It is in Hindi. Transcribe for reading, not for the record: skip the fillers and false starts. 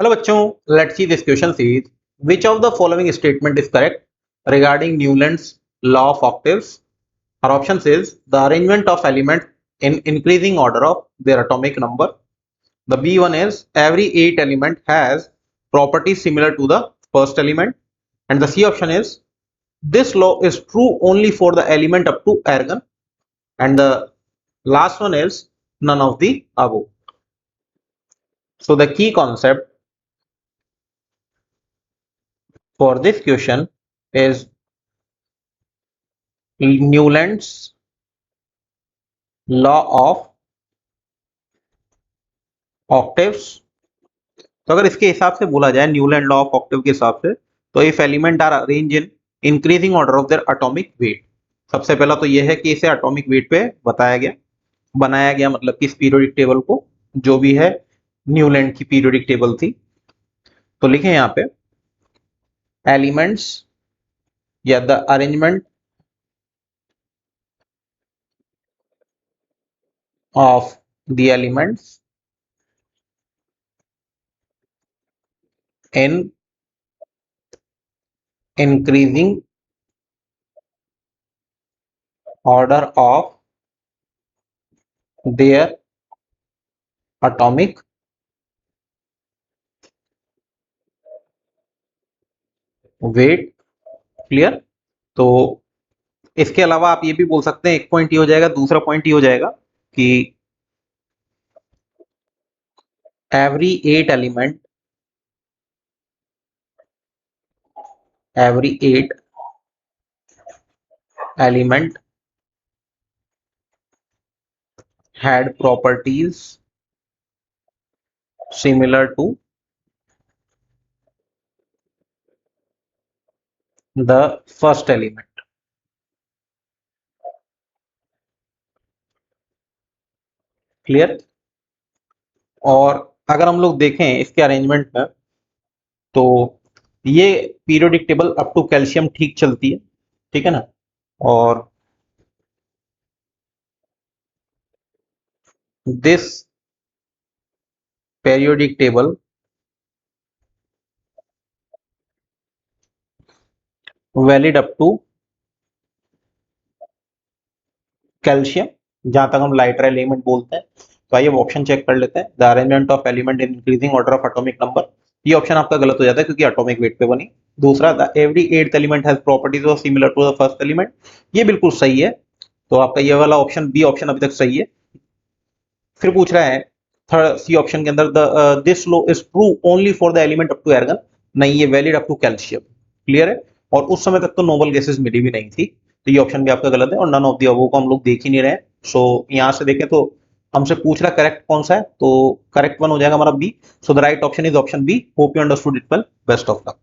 हेलो बच्चों, let's see this question series. Which of the following statement is correct regarding Newland's law of octaves? Our options is the arrangement of elements in increasing order of their atomic number. The B one is every 8 element has properties similar to the first element, and the C option is this law is true only for the element up to argon, and the last one is none of the above. So the key concept for this question is Newland's law of octaves. तो अगर इसके हिसाब से बोला जाए न्यूलैंड लॉ ऑफ ऑक्टेव के हिसाब से, तो if element are arrange in increasing order of their atomic weight. सबसे पहला तो यह है कि इसे एटॉमिक वेट पे बनाया गया मतलब कि इस पीरियोडिक टेबल को, जो भी है न्यूलैंड की पीरियोडिक टेबल थी. तो लिखें यहाँ पे एलिमेंट्स या the arrangement of the elements in increasing order of their atomic weight. Clear. तो इसके अलावा आप ये भी बोल सकते हैं, एक पॉइंट ये हो जाएगा, दूसरा पॉइंट ये हो जाएगा कि every 8 element had properties similar to the first element. Clear. और अगर हम लोग देखें इसके अरेंजमेंट में, तो ये periodic table up to calcium ठीक चलती है, ठीक है ना. और this periodic table valid up to calcium, जहां तक हम लाइटर एलिमेंट बोलते हैं. तो आइए ऑप्शन चेक कर लेते हैं. The arrangement of element in increasing order of atomic number, ये ऑप्शन आपका गलत हो जाता है क्योंकि एटॉमिक वेट पे बनी. दूसरा the every 8th element has properties of similar to the first element, ये बिल्कुल सही है. तो आपका ये वाला ऑप्शन बी ऑप्शन अभी तक सही है. फिर पूछ रहा है थर्ड सी ऑप्शन के अंदर the this law is true only for the element up to argon, नहीं ये valid up to calcium. Clear है. और उस समय तक तो नोबल गैसेस मिली भी नहीं थी, तो ये ऑप्शन भी आपका गलत है. और नन ऑफ द अबव को हम लोग देख ही नहीं रहे. सो यहां से देखें तो हमसे पूछ रहा करेक्ट कौन सा है, तो करेक्ट वन हो जाएगा हमारा B. So the right option is option B. Hope you understood it well. Best of luck.